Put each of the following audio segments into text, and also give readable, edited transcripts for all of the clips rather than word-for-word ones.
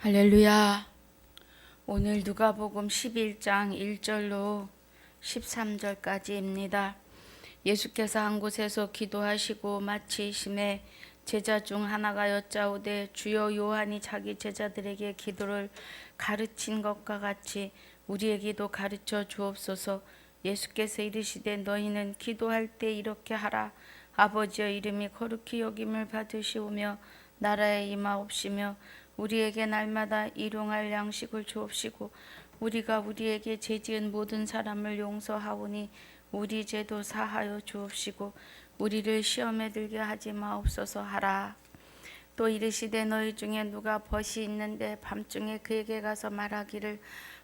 할렐루야. 오늘 누가복음 11장 1절로 13절까지입니다. 예수께서 한 곳에서 기도하시고 마치심에 제자 중 하나가 여짜오되 주여 요한이 자기 제자들에게 기도를 가르친 것과 같이 우리에게도 가르쳐 주옵소서. 예수께서 이르시되 너희는 기도할 때 이렇게 하라. 아버지의 이름이 거룩히 여김을 받으시오며 나라의 임하옵시며 우리에게 날마다 일용할 양식을 주옵시고 우리가 우리에게 죄지은 모든 사람을 용서하오니 우리 죄도 사하여 주옵시고 우리를 시험에 들게 하지 마옵소서 하라. 또 이르시되 너희 중에 누가 벗이 있는데 밤중에 그에게 가서 말하기를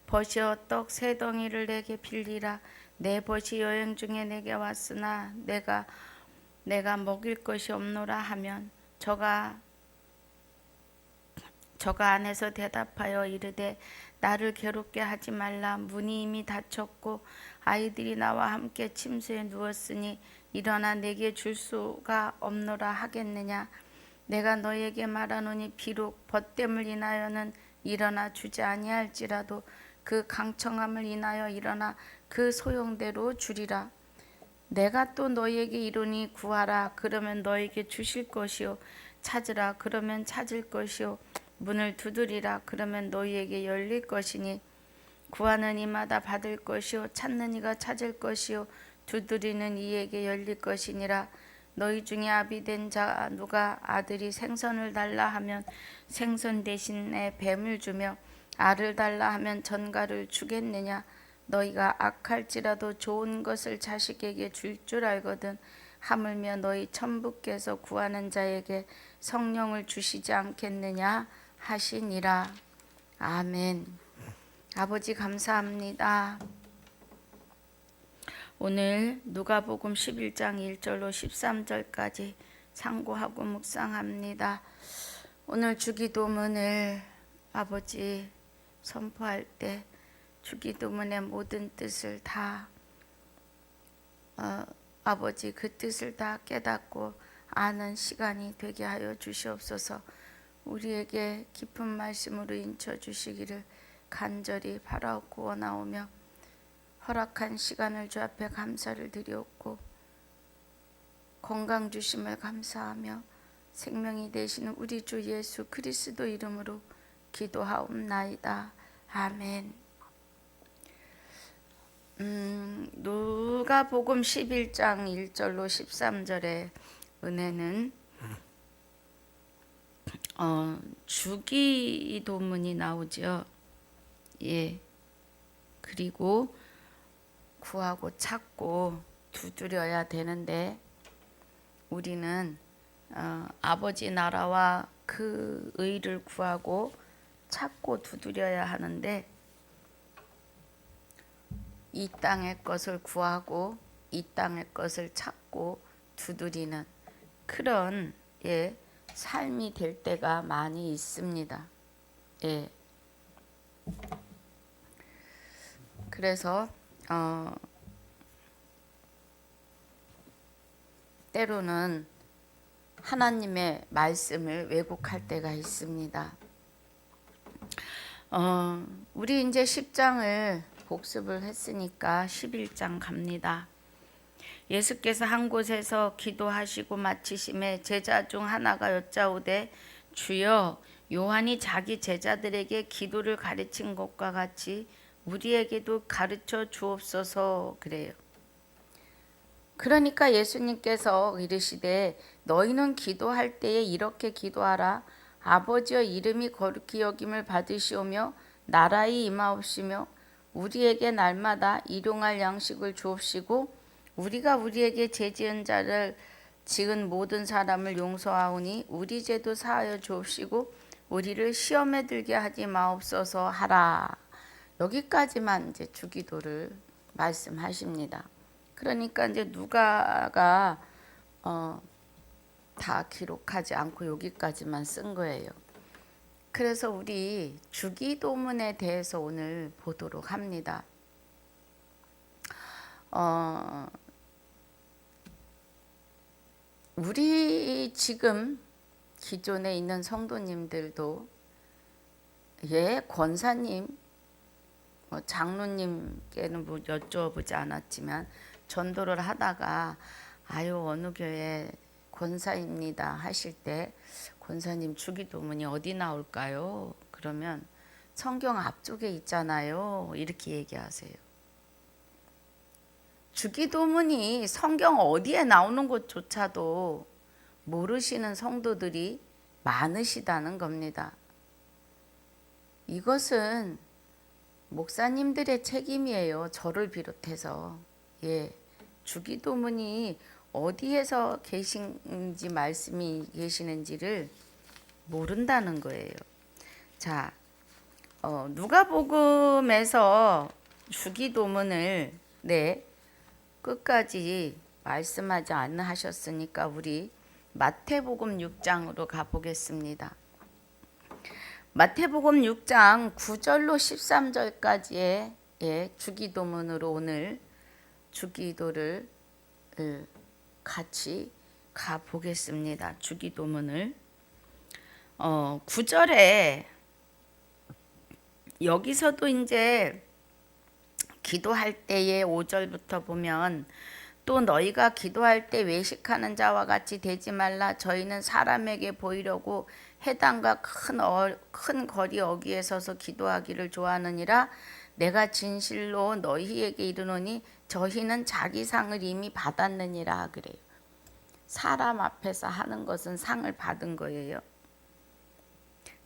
벗이여 떡 세 덩이를 내게 빌리라. 내 벗이 여행 중에 내게 왔으나 내가 먹일 것이 없노라 하면 저가 안에서 대답하여 이르되 나를 괴롭게 하지 말라. 문이 이미 닫혔고 아이들이 나와 함께 침수에 누웠으니 일어나 내게 줄 수가 없노라 하겠느냐. 내가 너에게 말하노니 비록 벗됨을 인하여는 일어나 주지 아니할지라도 그 강청함을 인하여 일어나 그 소용대로 주리라. 내가 또 너희에게 이르니 구하라 그러면 너희에게 주실 것이요 찾으라 그러면 찾을 것이요 문을 두드리라 그러면 너희에게 열릴 것이니 구하는 이마다 받을 것이요 찾는 이가 찾을 것이요 두드리는 이에게 열릴 것이니라. 너희 중에 아비된 자 누가 아들이 생선을 달라 하면 생선 대신에 뱀을 주며 알을 달라 하면 전갈을 주겠느냐. 너희가 악할지라도 좋은 것을 자식에게 줄 줄 알거든 하물며 너희 천부께서 구하는 자에게 성령을 주시지 않겠느냐 하시니라. 아멘. 아버지 감사합니다. 오늘 누가복음 11장 1절로 13절까지 상고하고 묵상합니다. 오늘 주기도문을 아버지 선포할 때 주기도문의 모든 뜻을 다 아버지 그 뜻을 다 깨닫고 아는 시간이 되게 하여 주시옵소서. 우리에게 깊은 말씀으로 인쳐 주시기를 간절히 바라옵고 원하오며 허락한 시간을 주 앞에 감사를 드리옵고 건강 주심을 감사하며 생명이 되시는 우리 주 예수 그리스도 이름으로 기도하옵나이다. 아멘. 누가복음 11장 1절로 13절의 은혜는 주기도문이 나오죠. 예. 그리고 구하고 찾고 두드려야 되는데 우리는 아버지 나라와 그 의를 구하고 찾고 두드려야 하는데 이 땅의 것을 구하고 이 땅의 것을 찾고 두드리는 그런 삶이 될 때가 많이 있습니다. 예. 그래서 때로는 하나님의 말씀을 왜곡할 때가 있습니다. 우리 이제 10장을 복습을 했으니까 11장 갑니다. 예수께서 한 곳에서 기도하시고 마치심에 제자 중 하나가 여짜오되 주여 요한이 자기 제자들에게 기도를 가르친 것과 같이 우리에게도 가르쳐 주옵소서 그래요. 그러니까 예수님께서 이르시되 너희는 기도할 때에 이렇게 기도하라. 아버지의 이름이 거룩히 여김을 받으시오며 나라의 임하옵시며 우리에게 날마다 일용할 양식을 주옵시고 우리가 우리에게 죄지은 자를 지은 모든 사람을 용서하오니 우리 죄도 사하여 주옵시고 우리를 시험에 들게 하지 마옵소서 하라. 여기까지만 이제 주기도를 말씀하십니다. 그러니까 이제 누가가 다 기록하지 않고 여기까지만 쓴 거예요. 그래서 우리 주기도문에 대해서 오늘 보도록 합니다. 우리 지금 기존에 있는 성도님들도 예, 권사님, 장로님께는 뭐 여쭤보지 않았지만 전도를 하다가 아유 어느 교회 권사입니다 하실 때 권사님 주기도문이 어디 나올까요? 그러면 성경 앞쪽에 있잖아요. 이렇게 얘기하세요. 주기도문이 성경 어디에 나오는 것조차도 모르시는 성도들이 많으시다는 겁니다. 이것은 목사님들의 책임이에요. 저를 비롯해서. 예. 주기도문이 어디에서 계신지 말씀이 계시는지를 모른다는 거예요. 자, 누가복음에서 주기도문을 끝까지 말씀하지 않으셨으니까 우리 마태복음 6장으로 가보겠습니다. 마태복음 6장 9절로 13절까지의 주기도문으로 오늘 주기도를 같이 가보겠습니다. 주기도문을 9절에 여기서도 이제 기도할 때에 5절부터 보면 또 너희가 기도할 때 외식하는 자와 같이 되지 말라. 저희는 사람에게 보이려고 회당과 큰 거리 어귀에 서서 기도하기를 좋아하느니라. 내가 진실로 너희에게 이르노니 저희는 자기 상을 이미 받았느니라 그래요. 사람 앞에서 하는 것은 상을 받은 거예요.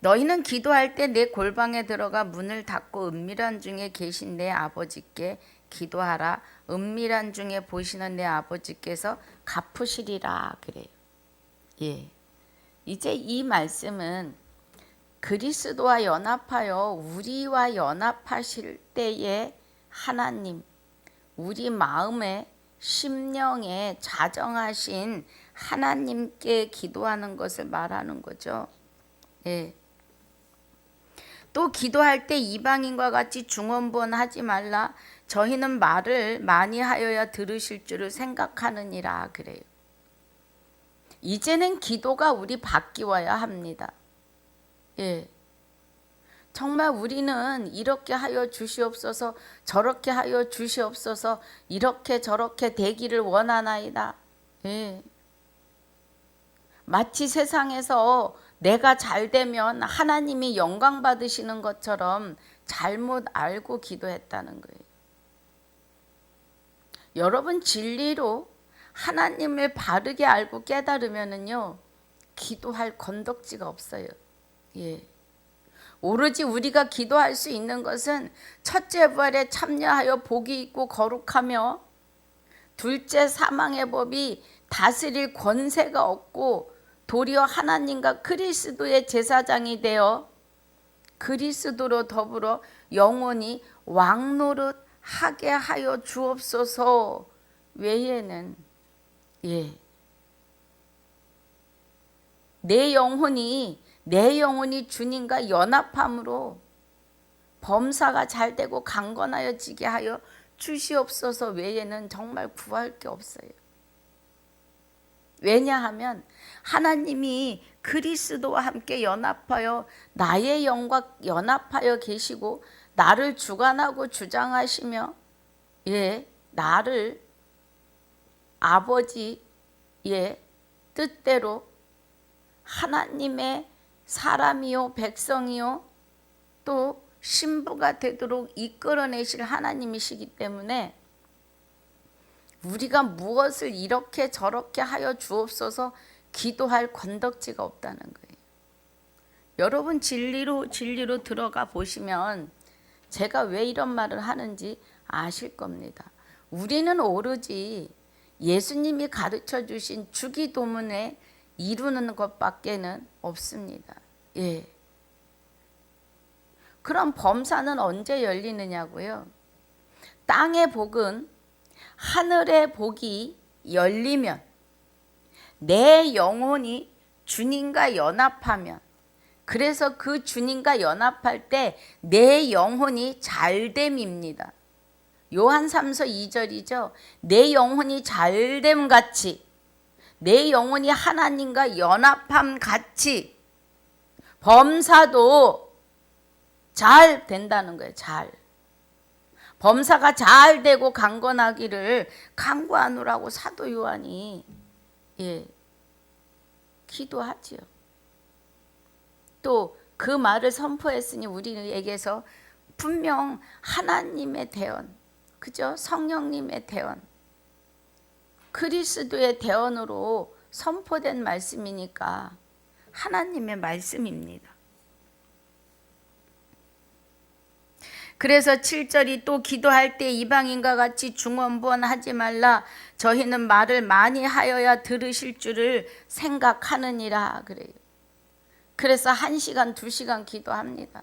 너희는 기도할 때 내 골방에 들어가 문을 닫고 은밀한 중에 계신 내 아버지께 기도하라. 은밀한 중에 보시는 내 아버지께서 갚으시리라 그래요. 예. 이제 이 말씀은 그리스도와 연합하여 우리와 연합하실 때에 하나님, 우리 마음에 심령에 자정하신 하나님께 기도하는 것을 말하는 거죠. 예. 또 기도할 때 이방인과 같이 중언부언하지 말라. 저희는 말을 많이 하여야 들으실 줄을 생각하느니라 그래요. 이제는 기도가 우리 바뀌어야 합니다. 예. 정말 우리는 이렇게 하여 주시옵소서, 저렇게 하여 주시옵소서, 이렇게 저렇게 되기를 원하나이다. 예. 마치 세상에서 내가 잘 되면 하나님이 영광 받으시는 것처럼 잘못 알고 기도했다는 거예요. 여러분 진리로 하나님을 바르게 알고 깨달으면은요 기도할 건덕지가 없어요. 예. 오로지 우리가 기도할 수 있는 것은 첫째 부활에 참여하여 복이 있고 거룩하며 둘째 사망의 법이 다스릴 권세가 없고 도리어 하나님과 그리스도의 제사장이 되어 그리스도로 더불어 영원히 왕노릇 하게 하여 주옵소서 외에는 내 영혼이 주님과 연합함으로 범사가 잘 되고 강건하여지게 하여 주시옵소서 외에는 정말 구할 게 없어요. 왜냐하면 하나님이 그리스도와 함께 연합하여 나의 영과 연합하여 계시고 나를 주관하고 주장하시며 나를 아버지의 뜻대로 하나님의 사람이요 백성이요 또 신부가 되도록 이끌어내실 하나님이시기 때문에 우리가 무엇을 이렇게 저렇게 하여 주옵소서 기도할 건덕지가 없다는 거예요. 여러분 진리로 들어가 보시면 제가 왜 이런 말을 하는지 아실 겁니다. 우리는 오로지 예수님이 가르쳐 주신 주기도문에 이루는 것밖에는 없습니다. 예. 그럼 범사는 언제 열리느냐고요? 땅의 복은 하늘의 복이 열리면 내 영혼이 주님과 연합하면 그래서 그 주님과 연합할 때 내 영혼이 잘됨입니다. 요한 3서 2절이죠. 내 영혼이 잘됨 같이 내 영혼이 하나님과 연합함 같이 범사도 잘 된다는 거예요. 잘. 범사가 잘 되고 강건하기를 간구하노라고 사도 요한이 기도하지요. 또 그 말을 선포했으니 우리에게서 분명 하나님의 대언, 그죠? 성령님의 대언, 그리스도의 대언으로 선포된 말씀이니까 하나님의 말씀입니다. 그래서 7절이 또 기도할 때 이방인과 같이 중언부언하지 말라. 저희는 말을 많이 하여야 들으실 줄을 생각하느니라 그래요. 그래서 1시간, 2시간 기도합니다.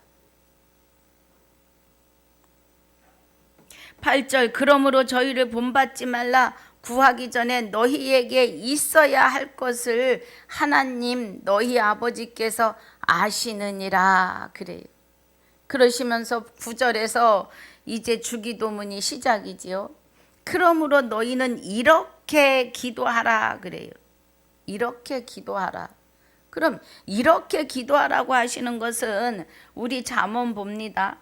8절 그러므로 저희를 본받지 말라. 구하기 전에 너희에게 있어야 할 것을 하나님 너희 아버지께서 아시느니라 그래요. 그러시면서 9절에서 이제 주기도문이 시작이지요. 그러므로 너희는 이렇게 기도하라 그래요. 이렇게 기도하라. 그럼 이렇게 기도하라고 하시는 것은 우리 잠언 봅니다.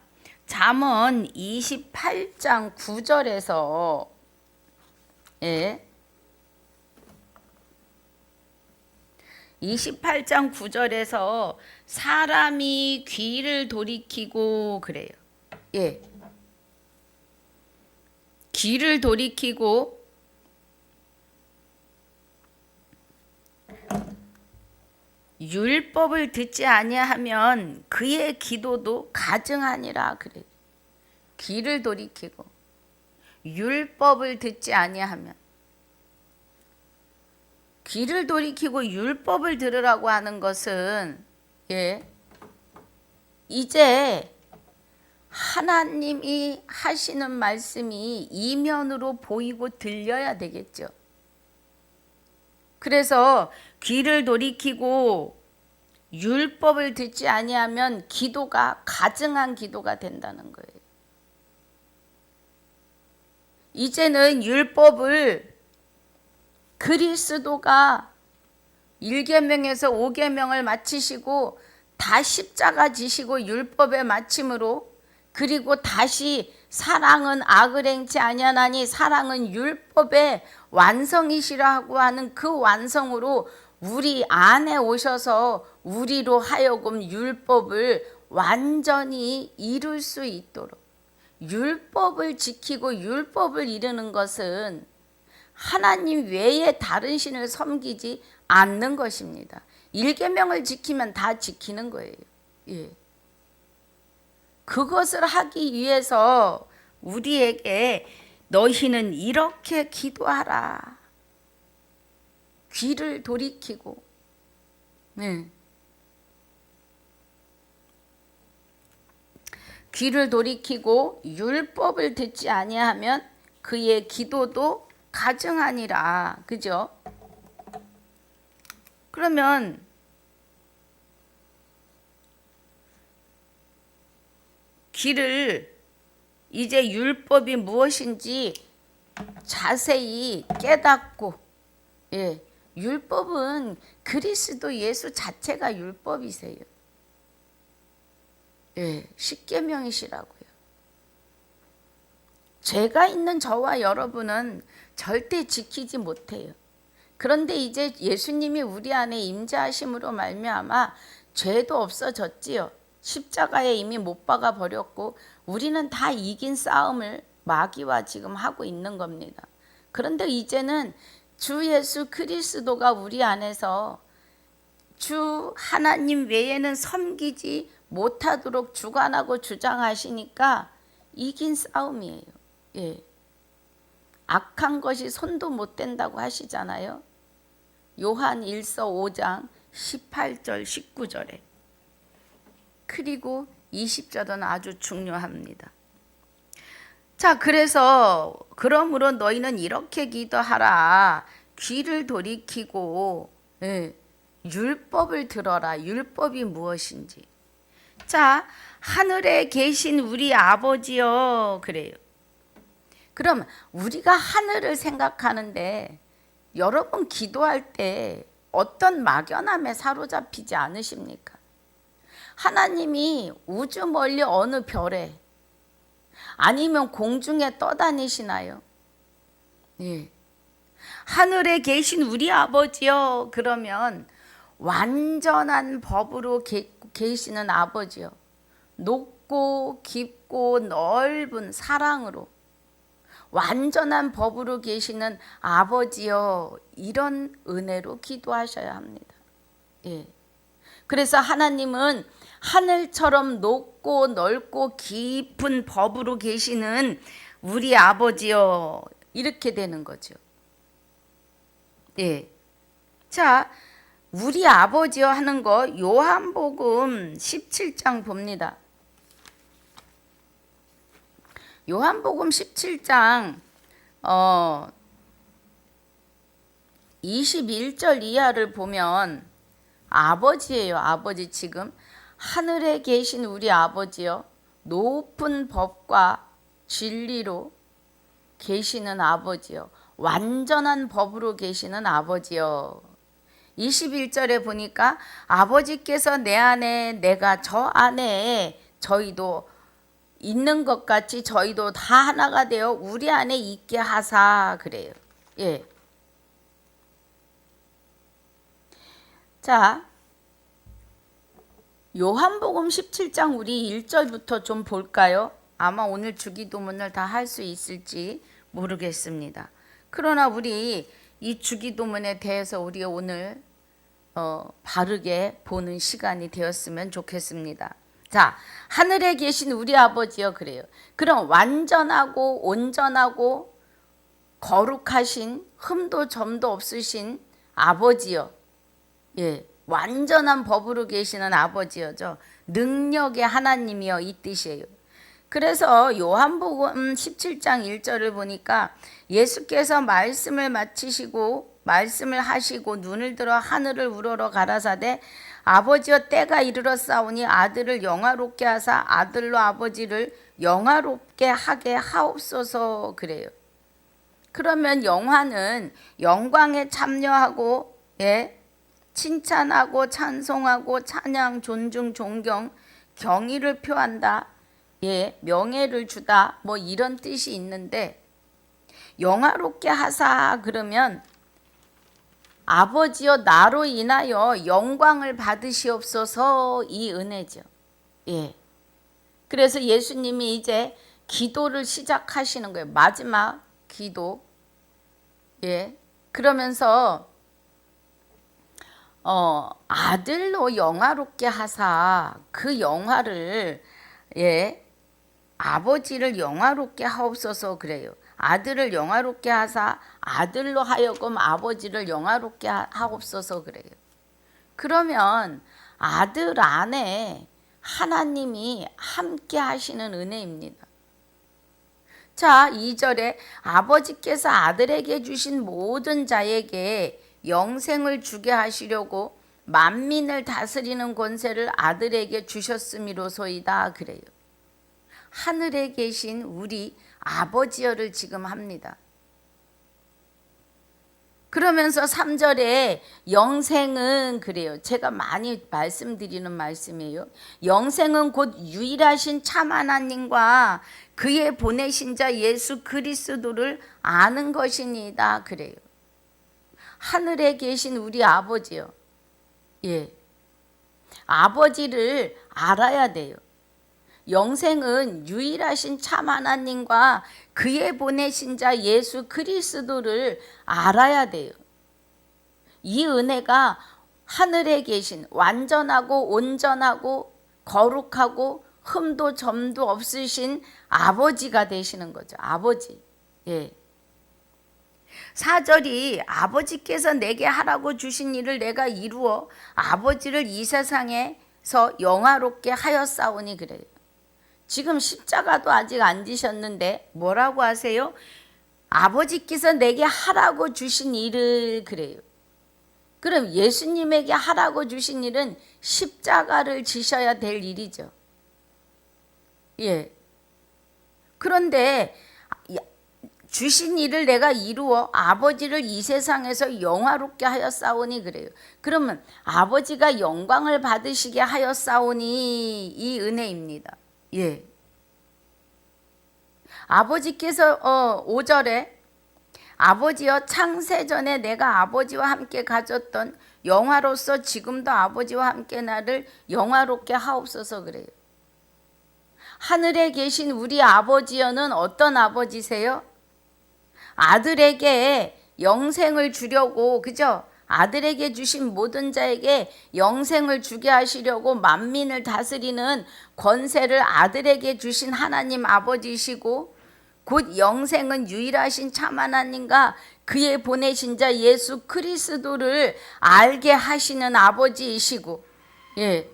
잠언 28장 9절에서 28장 9절에서 사람이 귀를 돌이키고 그래요. 귀를 돌이키고 율법을 듣지 아니하면 그의 기도도 가증하니라 그래요. 귀를 돌이키고 율법을 듣지 아니하면, 귀를 돌이키고 율법을 들으라고 하는 것은 이제 하나님이 하시는 말씀이 이면으로 보이고 들려야 되겠죠. 그래서 귀를 돌이키고 율법을 듣지 아니하면 기도가 가증한 기도가 된다는 거예요. 이제는 율법을 그리스도가 1계명에서 5계명을 마치시고 다 십자가 지시고 율법의 마침으로, 그리고 다시 사랑은 악을 행치 아니하나니 사랑은 율법의 완성이시라고 하는 그 완성으로 우리 안에 오셔서 우리로 하여금 율법을 완전히 이룰 수 있도록, 율법을 지키고 율법을 이루는 것은 하나님 외에 다른 신을 섬기지 않는 것입니다. 1계명을 지키면 다 지키는 거예요. 그것을 하기 위해서 우리에게 너희는 이렇게 기도하라. 귀를 돌이키고 귀를 돌이키고 율법을 듣지 아니하면 그의 기도도 가증하니라. 그죠? 그러면 귀를 이제 율법이 무엇인지 자세히 깨닫고, 율법은 그리스도 예수 자체가 율법이세요. 십계명이시라고요. 죄가 있는 저와 여러분은 절대 지키지 못해요. 그런데 이제 예수님이 우리 안에 임재하심으로 말미암아 죄도 없어졌지요. 십자가에 이미 못 박아 버렸고 우리는 다 이긴 싸움을 마귀와 지금 하고 있는 겁니다. 그런데 이제는 주 예수 그리스도가 우리 안에서 주 하나님 외에는 섬기지 못하도록 주관하고 주장하시니까 이긴 싸움이에요. 악한 것이 손도 못 댄다고 하시잖아요. 요한 1서 5장 18절 19절에. 그리고 20절은 아주 중요합니다. 자, 그래서 그러므로 너희는 이렇게 기도하라. 귀를 돌이키고 율법을 들어라. 율법이 무엇인지. 자, 하늘에 계신 우리 아버지여 그래요. 그럼 우리가 하늘을 생각하는데 여러분 기도할 때 어떤 막연함에 사로잡히지 않으십니까? 하나님이 우주 멀리 어느 별에 아니면 공중에 떠다니시나요? 예. 하늘에 계신 우리 아버지요. 그러면 완전한 법으로 계시는 아버지요. 높고 깊고 넓은 사랑으로 완전한 법으로 계시는 아버지요. 이런 은혜로 기도하셔야 합니다. 예. 그래서 하나님은 하늘처럼 높고 넓고 깊은 법으로 계시는 우리 아버지요. 이렇게 되는 거죠. 예. 자, 우리 아버지요 하는 거 요한복음 17장 봅니다. 요한복음 17장 21절 이하를 보면 아버지예요. 아버지. 지금 하늘에 계신 우리 아버지요. 높은 법과 진리로 계시는 아버지요. 완전한 법으로 계시는 아버지요. 21절에 보니까 아버지께서 내 안에 내가 저 안에 저희도 있는 것 같이 저희도 다 하나가 되어 우리 안에 있게 하사 그래요. 예. 자, 요한복음 17장 우리 1절부터 좀 볼까요? 아마 오늘 주기도문을 다 할 수 있을지 모르겠습니다. 그러나 우리 이 주기도문에 대해서 우리가 오늘 바르게 보는 시간이 되었으면 좋겠습니다. 자, 하늘에 계신 우리 아버지요 그래요. 그럼 완전하고 온전하고 거룩하신 흠도 점도 없으신 아버지요. 예, 완전한 법으로 계시는 아버지여죠. 능력의 하나님이여 이 뜻이에요. 그래서 요한복음 17장 1절을 보니까 예수께서 말씀을 마치시고 말씀을 하시고 눈을 들어 하늘을 우러러 가라사대 아버지여 때가 이르렀사오니 아들을 영화롭게 하사 아들로 아버지를 영화롭게 하게 하옵소서 그래요. 그러면 영화는 영광에 참여하고 예, 칭찬하고 찬송하고 찬양 존중 존경 경의를 표한다. 예, 명예를 주다 뭐 이런 뜻이 있는데 영화롭게 하사 그러면 아버지여 나로 인하여 영광을 받으시옵소서 이 은혜죠. 예. 그래서 예수님이 이제 기도를 시작하시는 거예요. 마지막 기도. 예. 그러면서 아들로 영화롭게 하사 그 영화를 예. 아버지를 영화롭게 하옵소서 그래요. 아들을 영화롭게 하사 아들로 하여금 아버지를 영화롭게 하옵소서 그래요. 그러면 아들 안에 하나님이 함께 하시는 은혜입니다. 자, 2절에 아버지께서 아들에게 주신 모든 자에게 영생을 주게 하시려고 만민을 다스리는 권세를 아들에게 주셨음이로소이다 그래요. 하늘에 계신 우리 아버지여를 지금 합니다. 그러면서 3절에 영생은 그래요. 제가 많이 말씀드리는 말씀이에요. 영생은 곧 유일하신 참 하나님과 그의 보내신 자 예수 그리스도를 아는 것이니이다 그래요. 하늘에 계신 우리 아버지요. 예. 아버지를 알아야 돼요. 영생은 유일하신 참 하나님과 그의 보내신 자 예수 그리스도를 알아야 돼요. 이 은혜가 하늘에 계신 완전하고 온전하고 거룩하고 흠도 점도 없으신 아버지가 되시는 거죠. 아버지. 예. 4절이 아버지께서 내게 하라고 주신 일을 내가 이루어 아버지를 이 세상에서 영화롭게 하였사오니 그래요. 지금 십자가도 아직 안 지셨는데 뭐라고 하세요? 아버지께서 내게 하라고 주신 일을 그래요. 그럼 예수님에게 하라고 주신 일은 십자가를 지셔야 될 일이죠. 예. 그런데 주신 일을 내가 이루어 아버지를 이 세상에서 영화롭게 하였사오니 그래요. 그러면 아버지가 영광을 받으시게 하였사오니 이 은혜입니다. 예. 아버지께서 5절에 아버지여 창세전에 내가 아버지와 함께 가졌던 영화로서 지금도 아버지와 함께 나를 영화롭게 하옵소서 그래요. 하늘에 계신 우리 아버지여는 어떤 아버지세요? 아들에게 영생을 주려고, 그죠? 아들에게 주신 모든 자에게 영생을 주게 하시려고 만민을 다스리는 권세를 아들에게 주신 하나님 아버지시고, 곧 영생은 유일하신 참 하나님과 그의 보내신 자 예수 그리스도를 알게 하시는 아버지이시고, 예,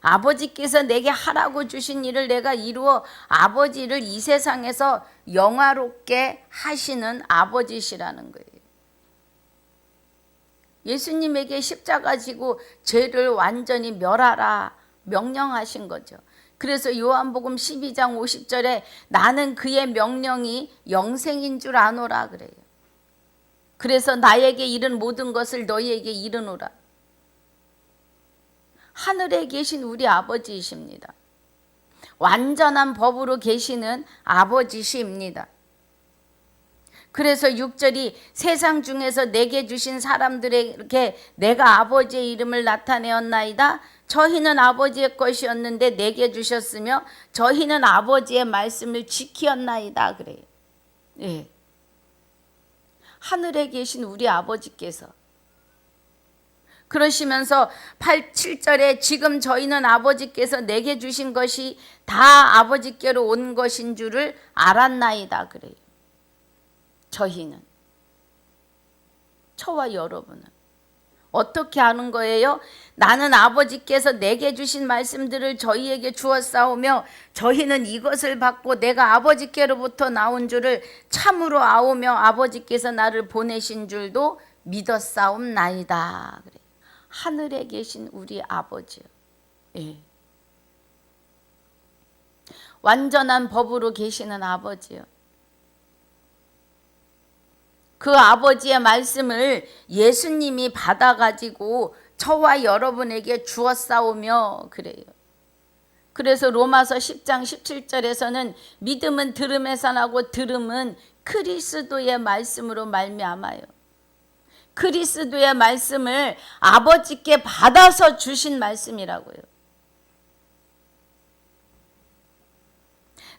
아버지께서 내게 하라고 주신 일을 내가 이루어 아버지를 이 세상에서 영화롭게 하시는 아버지시라는 거예요. 예수님에게 십자가 지고 죄를 완전히 멸하라 명령하신 거죠. 그래서 요한복음 12장 50절에 나는 그의 명령이 영생인 줄 아노라 그래요. 그래서 나에게 이른 모든 것을 너희에게 이르노라. 하늘에 계신 우리 아버지이십니다. 완전한 법으로 계시는 아버지십니다. 그래서 6절이 세상 중에서 내게 주신 사람들에게 내가 아버지의 이름을 나타내었나이다. 저희는 아버지의 것이었는데 내게 주셨으며 저희는 아버지의 말씀을 지키었나이다 그래요. 예. 하늘에 계신 우리 아버지께서 그러시면서 7절에 지금 저희는 아버지께서 내게 주신 것이 다 아버지께로 온 것인 줄을 알았나이다 그래요. 저희는, 저와 여러분은 어떻게 아는 거예요? 나는 아버지께서 내게 주신 말씀들을 저희에게 주었사오며 저희는 이것을 받고 내가 아버지께로부터 나온 줄을 참으로 아오며 아버지께서 나를 보내신 줄도 믿었사옵나이다 그래요. 하늘에 계신 우리 아버지요. 예. 완전한 법으로 계시는 아버지요. 그 아버지의 말씀을 예수님이 받아가지고 저와 여러분에게 주었사오며 그래요. 그래서 로마서 10장 17절에서는 믿음은 들음에서 나고 들음은 그리스도의 말씀으로 말미암아요. 그리스도의 말씀을 아버지께 받아서 주신 말씀이라고요.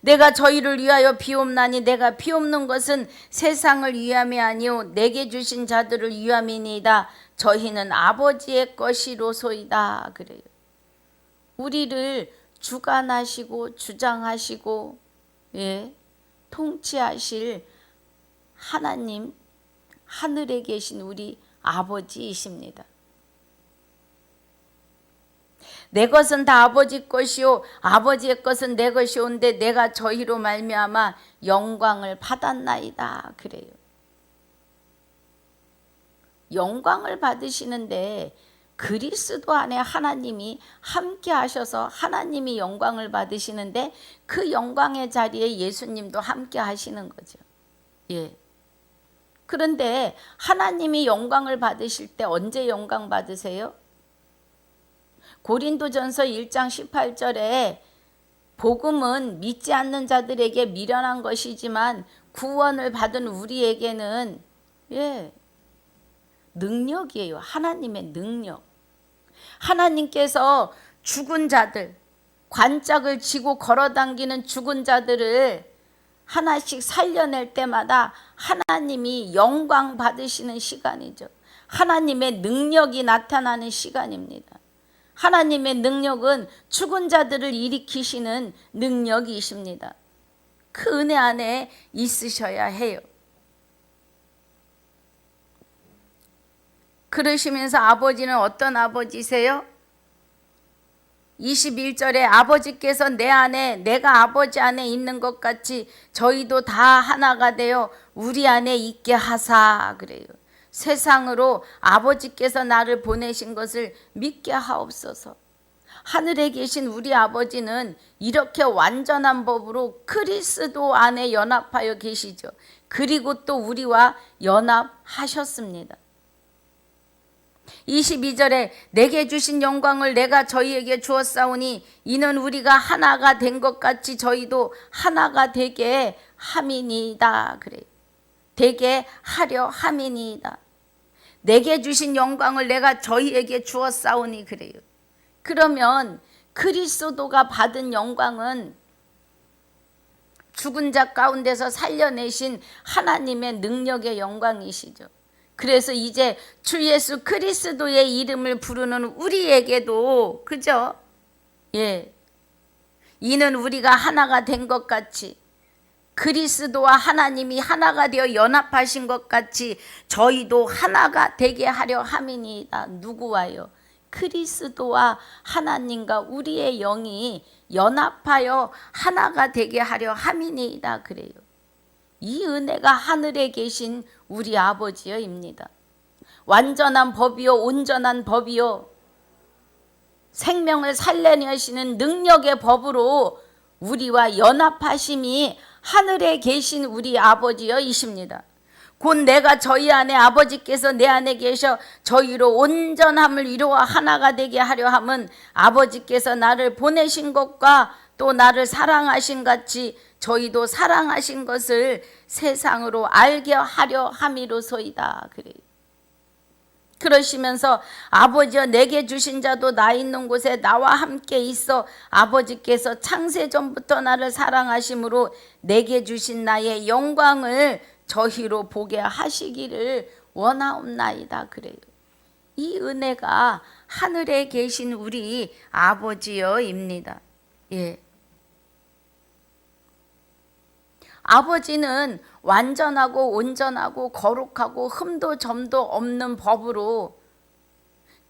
내가 저희를 위하여 비옵나니 내가 비옵는 것은 세상을 위함이 아니요 내게 주신 자들을 위함이니이다. 저희는 아버지의 것이로소이다 그래요. 우리를 주관하시고 주장하시고 예, 통치하실 하나님, 하늘에 계신 우리 아버지이십니다. 내 것은 다 아버지 것이요 아버지의 것은 내 것이온데 내가 저희로 말미암아 영광을 받았나이다 그래요. 영광을 받으시는데 그리스도 안에 하나님이 함께 하셔서 하나님이 영광을 받으시는데 그 영광의 자리에 예수님도 함께 하시는 거죠. 예. 그런데 하나님이 영광을 받으실 때 언제 영광 받으세요? 고린도전서 1장 18절에 복음은 믿지 않는 자들에게 미련한 것이지만 구원을 받은 우리에게는 예, 능력이에요. 하나님의 능력. 하나님께서 죽은 자들, 관짝을 쥐고 걸어당기는 죽은 자들을 하나씩 살려낼 때마다 하나님이 영광 받으시는 시간이죠. 하나님의 능력이 나타나는 시간입니다. 하나님의 능력은 죽은 자들을 일으키시는 능력이십니다. 그 은혜 안에 있으셔야 해요. 그러시면서 아버지는 어떤 아버지세요? 21절에 아버지께서 내 안에 내가 아버지 안에 있는 것 같이 저희도 다 하나가 되어 우리 안에 있게 하사 그래요. 세상으로 아버지께서 나를 보내신 것을 믿게 하옵소서. 하늘에 계신 우리 아버지는 이렇게 완전한 법으로 그리스도 안에 연합하여 계시죠. 그리고 또 우리와 연합하셨습니다. 22절에 내게 주신 영광을 내가 저희에게 주었사오니 이는 우리가 하나가 된 것 같이 저희도 하나가 되게 함이니이다. 그래요. 되게 하려 함이니이다. 내게 주신 영광을 내가 저희에게 주었사오니 그래요. 그러면 그리스도가 받은 영광은 죽은 자 가운데서 살려내신 하나님의 능력의 영광이시죠. 그래서 이제 주 예수 그리스도의 이름을 부르는 우리에게도 그죠? 예. 이는 우리가 하나가 된 것 같이 그리스도와 하나님이 하나가 되어 연합하신 것 같이 저희도 하나가 되게 하려 함이니이다. 누구와요? 그리스도와 하나님과 우리의 영이 연합하여 하나가 되게 하려 함이니이다. 그래요. 이 은혜가 하늘에 계신 우리 아버지여입니다. 완전한 법이요 온전한 법이요 생명을 살려내시는 능력의 법으로 우리와 연합하심이 하늘에 계신 우리 아버지여이십니다. 곧 내가 저희 안에 아버지께서 내 안에 계셔 저희로 온전함을 이루어 하나가 되게 하려 함은 아버지께서 나를 보내신 것과 또 나를 사랑하신 같이 저희도 사랑하신 것을 세상으로 알게 하려 함이로소이다. 그래요. 그러시면서 아버지여 내게 주신 자도 나 있는 곳에 나와 함께 있어 아버지께서 창세전부터 나를 사랑하심으로 내게 주신 나의 영광을 저희로 보게 하시기를 원하옵나이다. 그래요. 이 은혜가 하늘에 계신 우리 아버지여입니다. 예. 아버지는 완전하고 온전하고 거룩하고 흠도 점도 없는 법으로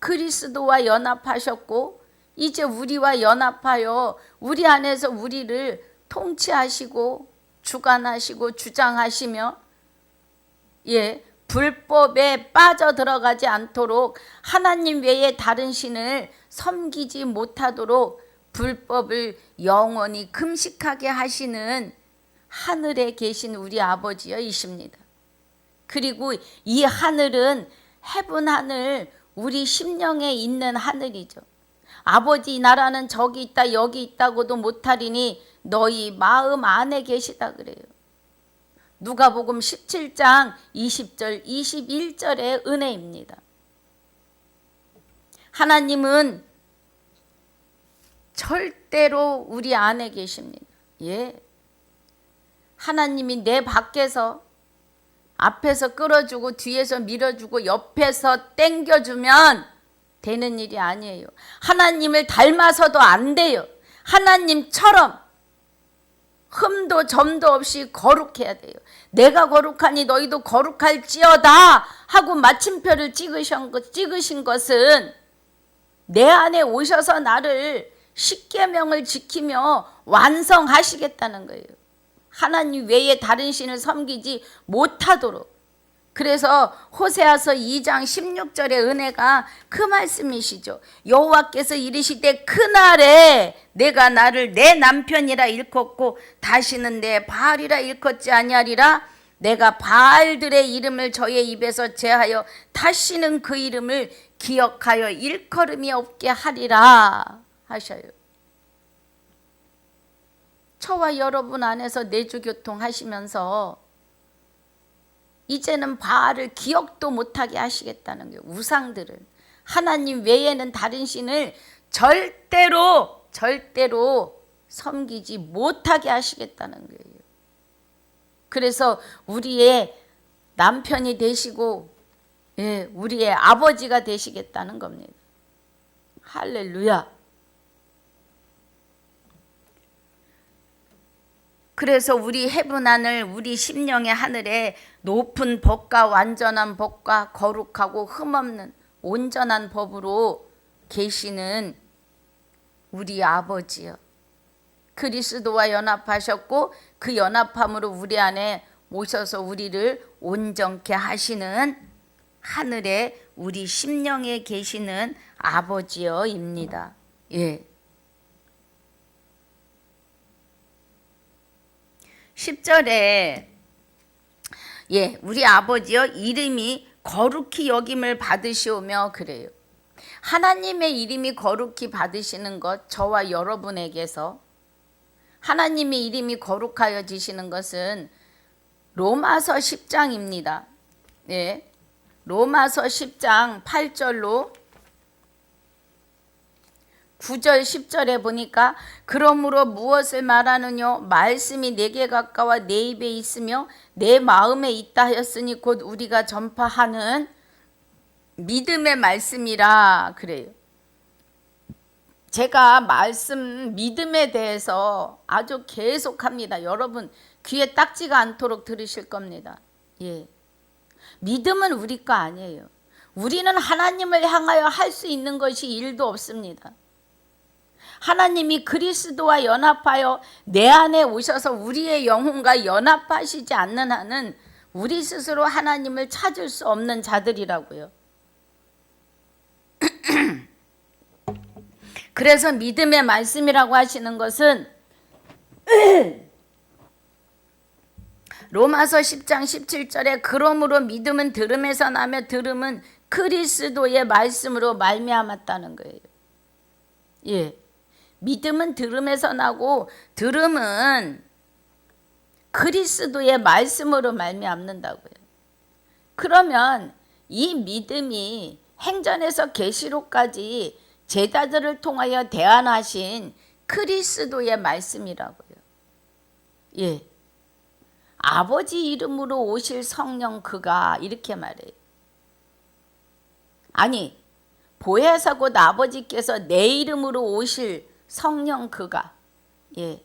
그리스도와 연합하셨고 이제 우리와 연합하여 우리 안에서 우리를 통치하시고 주관하시고 주장하시며 예, 불법에 빠져들어가지 않도록 하나님 외에 다른 신을 섬기지 못하도록 불법을 영원히 금식하게 하시는 하늘에 계신 우리 아버지여이십니다. 그리고 이 하늘은 해분 하늘, 우리 심령에 있는 하늘이죠. 아버지 나라는 저기 있다 여기 있다고도 못하리니 너희 마음 안에 계시다 그래요. 누가복음 17장 20절 21절의 은혜입니다. 하나님은 절대로 우리 안에 계십니다. 예. 하나님이 내 밖에서 앞에서 끌어주고 뒤에서 밀어주고 옆에서 땡겨주면 되는 일이 아니에요. 하나님을 닮아서도 안 돼요. 하나님처럼 흠도 점도 없이 거룩해야 돼요. 내가 거룩하니 너희도 거룩할지어다 하고 마침표를 찍으신 것은 내 안에 오셔서 나를 십계명을 지키며 완성하시겠다는 거예요. 하나님 외에 다른 신을 섬기지 못하도록. 그래서 호세아서 2장 16절의 은혜가 그 말씀이시죠. 여호와께서 이르시되 그날에 내가 나를 내 남편이라 일컫고 다시는 내 바알이라 일컫지 아니하리라. 내가 바알들의 이름을 저의 입에서 제하여 다시는 그 이름을 기억하여 일컬음이 없게 하리라 하셔요. 저와 여러분 안에서 내주교통 하시면서 이제는 바알을 기억도 못하게 하시겠다는 거예요. 우상들을. 하나님 외에는 다른 신을 절대로 섬기지 못하게 하시겠다는 거예요. 그래서 우리의 남편이 되시고 우리의 아버지가 되시겠다는 겁니다. 할렐루야. 그래서 우리 해분 하늘, 우리 심령의 하늘에 높은 법과 완전한 법과 거룩하고 흠없는 온전한 법으로 계시는 우리 아버지요. 그리스도와 연합하셨고 그 연합함으로 우리 안에 오셔서 우리를 온전케 하시는 하늘에 우리 심령에 계시는 아버지여입니다. 예. 10절에 예, 우리 아버지여 이름이 거룩히 여김을 받으시오며 그래요. 하나님의 이름이 거룩히 받으시는 것, 저와 여러분에게서 하나님의 이름이 거룩하여지시는 것은 로마서 10장입니다. 예, 로마서 10장 8절로 9절 10절에 보니까 그러므로 무엇을 말하느뇨 말씀이 내게 가까워 내 입에 있으며 내 마음에 있다 하였으니 곧 우리가 전파하는 믿음의 말씀이라 그래요. 제가 말씀 믿음에 대해서 아주 계속합니다. 여러분 귀에 딱지가 않도록 들으실 겁니다. 예. 믿음은 우리 거 아니에요. 우리는 하나님을 향하여 할 수 있는 것이 일도 없습니다. 하나님이 그리스도와 연합하여 내 안에 오셔서 우리의 영혼과 연합하시지 않는 한은 우리 스스로 하나님을 찾을 수 없는 자들이라고요. 그래서 믿음의 말씀이라고 하시는 것은 로마서 10장 17절에 그러므로 믿음은 들음에서 나며 들음은 그리스도의 말씀으로 말미암았다는 거예요. 예. 믿음은 들음에서 나고 들음은 그리스도의 말씀으로 말미암는다고요. 그러면 이 믿음이 행전에서 계시록까지 제자들을 통하여 대안하신 그리스도의 말씀이라고요. 예. 아버지 이름으로 오실 성령 그가 이렇게 말해요. 아니 보혜사 곧 아버지께서 내 이름으로 오실 성령 그가 예.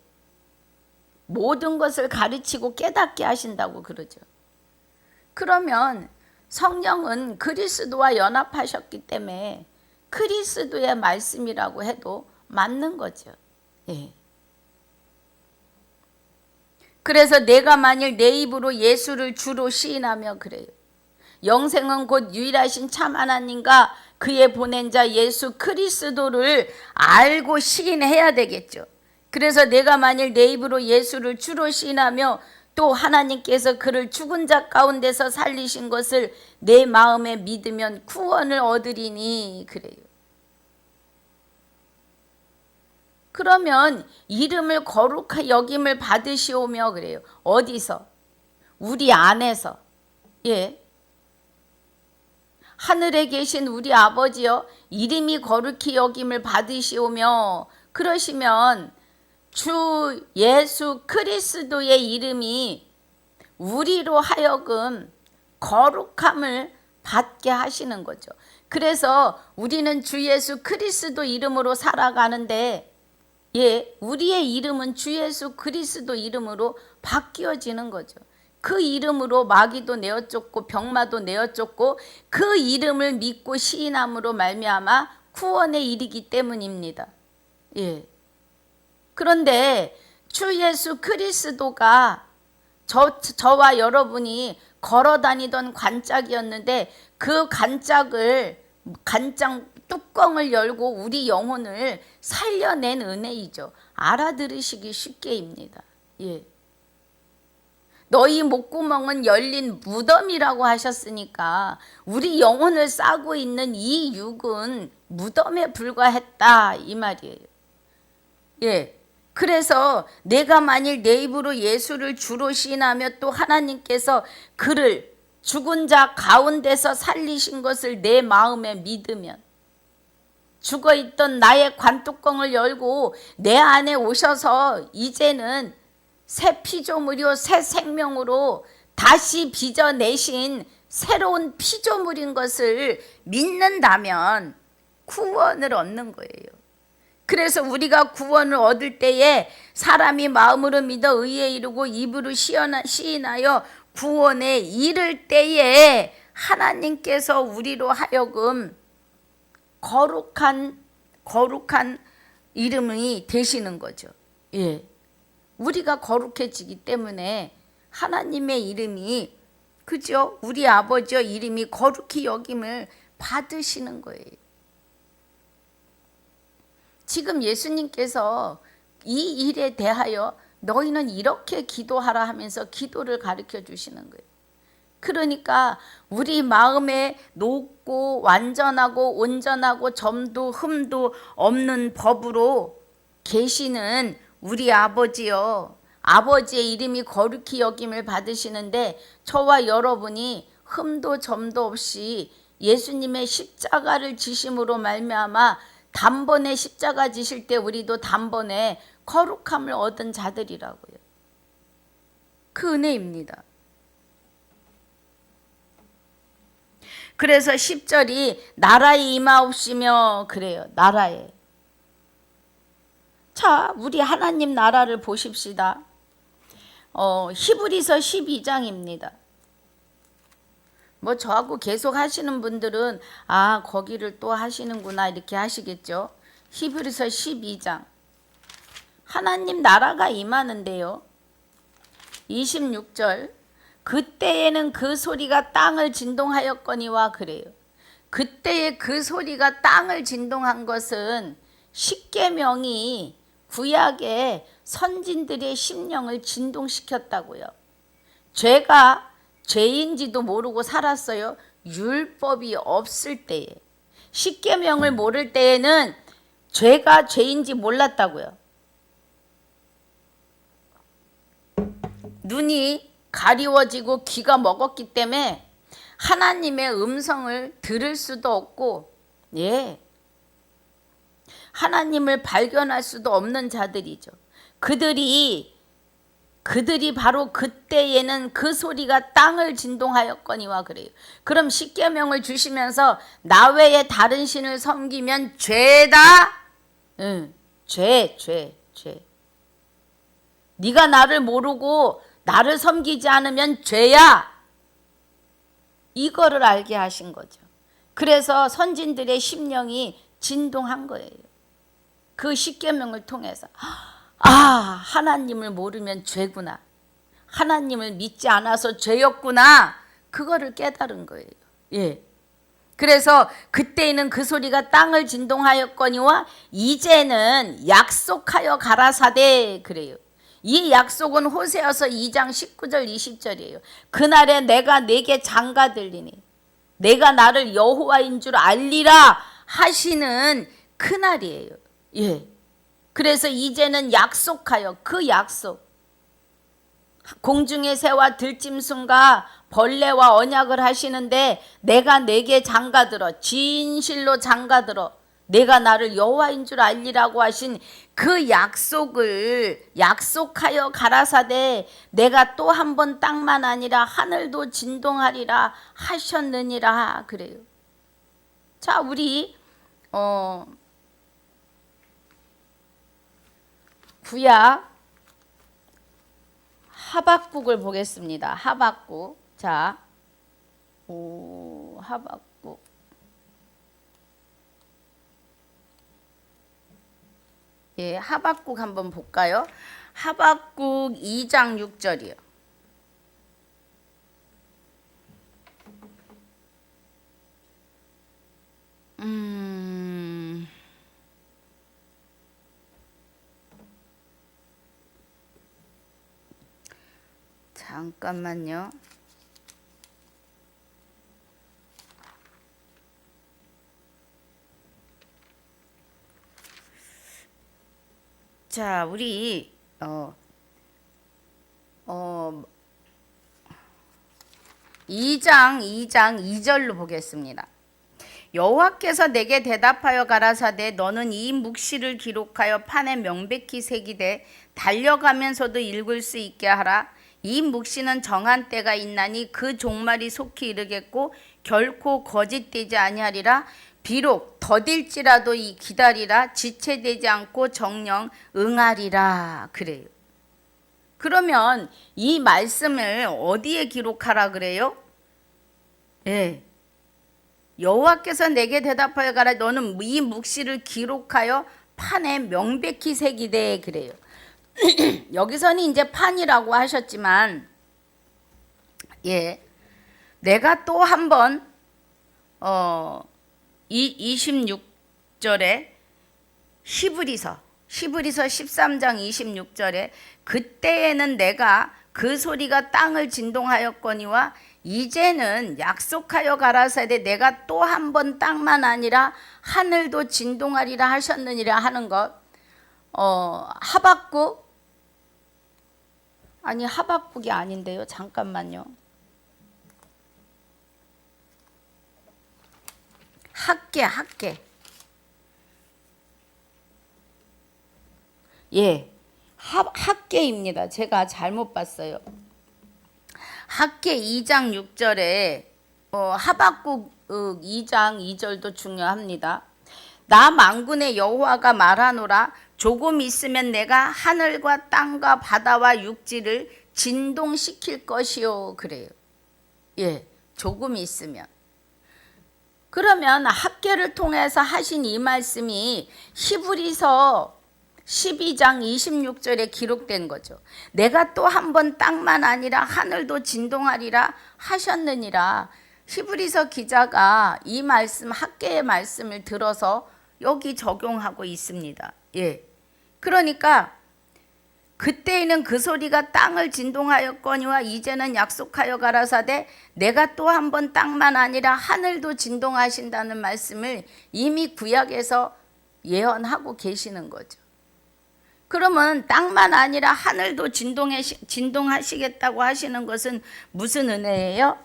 모든 것을 가르치고 깨닫게 하신다고 그러죠. 그러면 성령은 그리스도와 연합하셨기 때문에 그리스도의 말씀이라고 해도 맞는 거죠. 예. 그래서 내가 만일 내 입으로 예수를 주로 시인하며 그래요. 영생은 곧 유일하신 참 하나님과 그의 보낸 자 예수 그리스도를 알고 시인해야 되겠죠. 그래서 내가 만일 내 입으로 예수를 주로 시인하며 또 하나님께서 그를 죽은 자 가운데서 살리신 것을 내 마음에 믿으면 구원을 얻으리니 그래요. 그러면 이름을 거룩하게 여김을 받으시오며 그래요. 어디서? 우리 안에서. 예. 하늘에 계신 우리 아버지여 이름이 거룩히 여김을 받으시오며 그러시면 주 예수 그리스도의 이름이 우리로 하여금 거룩함을 받게 하시는 거죠. 그래서 우리는 주 예수 그리스도 이름으로 살아가는데 예, 우리의 이름은 주 예수 그리스도 이름으로 바뀌어지는 거죠. 그 이름으로 마귀도 내어쫓고 병마도 내어쫓고 그 이름을 믿고 시인함으로 말미암아 구원에 이르기 때문입니다. 예. 그런데 주 예수 그리스도가 저와 여러분이 걸어 다니던 관짝이었는데 그 관짝 뚜껑을 열고 우리 영혼을 살려낸 은혜이죠. 알아들으시기 쉽게입니다. 예. 너희 목구멍은 열린 무덤이라고 하셨으니까 우리 영혼을 싸고 있는 이 육은 무덤에 불과했다 이 말이에요. 예. 그래서 내가 만일 내 입으로 예수를 주로 시인하며 또 하나님께서 그를 죽은 자 가운데서 살리신 것을 내 마음에 믿으면 죽어있던 나의 관뚜껑을 열고 내 안에 오셔서 이제는 새 피조물이요 새 생명으로 다시 빚어내신 새로운 피조물인 것을 믿는다면 구원을 얻는 거예요. 그래서 우리가 구원을 얻을 때에 사람이 마음으로 믿어 의에 이르고 입으로 시인하여 구원에 이를 때에 하나님께서 우리로 하여금 거룩한 이름이 되시는 거죠. 예. 우리가 거룩해지기 때문에 하나님의 이름이 그죠? 우리 아버지의 이름이 거룩히 여김을 받으시는 거예요. 지금 예수님께서 이 일에 대하여 너희는 이렇게 기도하라 하면서 기도를 가르쳐 주시는 거예요. 그러니까 우리 마음에 높고 완전하고 온전하고 점도 흠도 없는 법으로 계시는 우리 아버지요. 아버지의 이름이 거룩히 여김을 받으시는데 저와 여러분이 흠도 점도 없이 예수님의 십자가를 지심으로 말미암아 단번에 십자가 지실 때 우리도 단번에 거룩함을 얻은 자들이라고요. 그 은혜입니다. 그래서 10절이 나라에 임하옵시며 그래요. 나라에. 자, 우리 하나님 나라를 보십시다. 히브리서 12장입니다. 뭐 저하고 계속 하시는 분들은 아 거기를 또 하시는구나 이렇게 하시겠죠. 히브리서 12장. 하나님 나라가 임하는데요. 26절. 그때에는 그 소리가 땅을 진동하였거니와 그래요. 그때에 그 소리가 땅을 진동한 것은 십계명이 구약의 선진들의 심령을 진동시켰다고요. 죄가 죄인지도 모르고 살았어요. 율법이 없을 때에. 십계명을 모를 때에는 죄가 죄인지 몰랐다고요. 눈이 가리워지고 귀가 먹었기 때문에 하나님의 음성을 들을 수도 없고 하나님을 발견할 수도 없는 자들이죠. 그들이 바로 그때에는 그 소리가 땅을 진동하였거니와 그래요. 그럼 십계명을 주시면서 나 외에 다른 신을 섬기면 죄다. 죄. 네가 나를 모르고 나를 섬기지 않으면 죄야. 이거를 알게 하신 거죠. 그래서 선진들의 심령이 진동한 거예요. 그 십계명을 통해서 하나님을 모르면 죄구나. 하나님을 믿지 않아서 죄였구나. 그거를 깨달은 거예요. 그래서 그때에는 그 소리가 땅을 진동하였거니와 이제는 약속하여 가라사대 그래요. 이 약속은 호세아서 2장 19절 20절이에요. 그날에 내가 내게 장가 들리니 내가 나를 여호와인 줄 알리라 하시는 그날이에요. 그래서 이제는 약속하여 그 약속. 공중의 새와 들짐승과 벌레와 언약을 하시는데 내가 내게 장가들어 진실로 장가들어 내가 나를 여호와인 줄 알리라고 하신 그 약속을 약속하여 가라사대 내가 또 한 번 땅만 아니라 하늘도 진동하리라 하셨느니라 그래요. 자, 우리 구약 하박국을 보겠습니다. 하박국. 자, 하박국. 하박국 한번 볼까요? 하박국 2장 6절이요. 잠깐만요. 자, 우리 2장 2절로 보겠습니다. 여호와께서 내게 대답하여 가라사대 너는 이 묵시를 기록하여 판에 명백히 새기되 달려가면서도 읽을 수 있게 하라. 이 묵시는 정한 때가 있나니 그 종말이 속히 이르겠고 결코 거짓되지 아니하리라. 비록 더딜지라도 기다리라. 지체되지 않고 정령 응하리라. 그래요. 그러면 이 말씀을 어디에 기록하라 그래요? 여호와께서 내게 대답하여 가라. 너는 이 묵시를 기록하여 판에 명백히 새기되 그래요. 여기서는 이제 판이라고 하셨지만 내가 또 한 번 26절에 히브리서 13장 26절에 그때에는 내가 그 소리가 땅을 진동하였거니와 이제는 약속하여 가라사대 내가 또 한 번 땅만 아니라 하늘도 진동하리라 하셨느니라 하는 것. 하박국이 아닌데요. 잠깐만요. 학계. 예, 학계입니다. 제가 잘못 봤어요. 학계 2장 6절에 하박국 2장 2절도 중요합니다. 나 만군의 여호와가 말하노라 조금 있으면 내가 하늘과 땅과 바다와 육지를 진동시킬 것이요 그래요. 예, 조금 있으면. 그러면 학계를 통해서 하신 이 말씀이 히브리서 12장 26절에 기록된 거죠. 내가 또 한 번 땅만 아니라 하늘도 진동하리라 하셨느니라. 히브리서 기자가 이 말씀, 학계의 말씀을 들어서 여기 적용하고 있습니다. 예. 그러니까 그때에는 그 소리가 땅을 진동하였거니와 이제는 약속하여 가라사대 내가 또 한 번 땅만 아니라 하늘도 진동하신다는 말씀을 이미 구약에서 예언하고 계시는 거죠. 그러면 땅만 아니라 하늘도 진동하시겠다고 하시는 것은 무슨 은혜예요?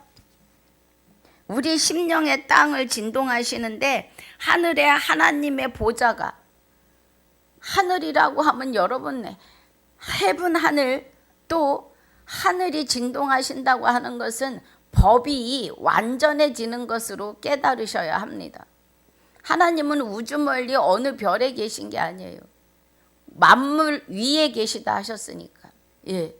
우리 심령의 땅을 진동하시는데 하늘에 하나님의 보좌가, 하늘이라고 하면 여러분 헤븐 하늘, 또 하늘이 진동하신다고 하는 것은 법이 완전해지는 것으로 깨달으셔야 합니다. 하나님은 우주 멀리 어느 별에 계신 게 아니에요. 만물 위에 계시다 하셨으니까. 예.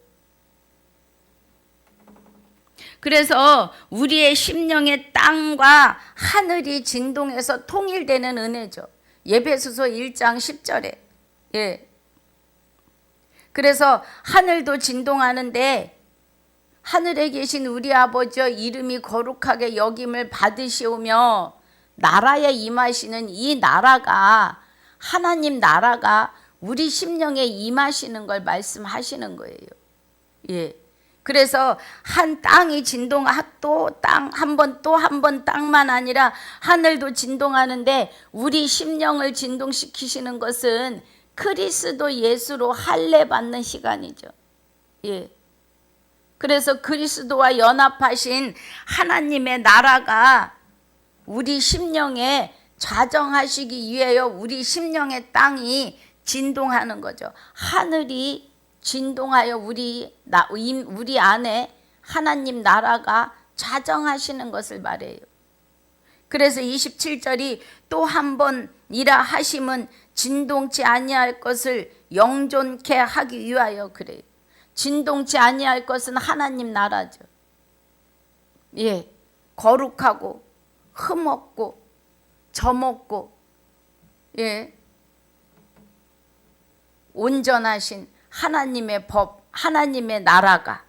그래서 우리의 심령의 땅과 하늘이 진동해서 통일되는 은혜죠. 에베소서 1장 10절에. 예. 그래서 하늘도 진동하는데 하늘에 계신 우리 아버지여 이름이 거룩하게 여김을 받으시오며 나라에 임하시는 이 나라가, 하나님 나라가 우리 심령에 임하시는 걸 말씀하시는 거예요. 예. 그래서 한 땅이 한 번 땅만 아니라 하늘도 진동하는데 우리 심령을 진동시키시는 것은 그리스도 예수로 할례 받는 시간이죠. 예. 그래서 그리스도와 연합하신 하나님의 나라가 우리 심령에 좌정하시기 위하여 우리 심령의 땅이 진동하는 거죠. 하늘이 진동하여 우리 안에 하나님 나라가 좌정하시는 것을 말해요. 그래서 27절이 또 한 번이라 하심은 진동치 아니할 것을 영존케 하기 위하여 그래요. 진동치 아니할 것은 하나님 나라죠. 예, 거룩하고 흠없고 점없고 예, 온전하신 하나님의 법, 하나님의 나라가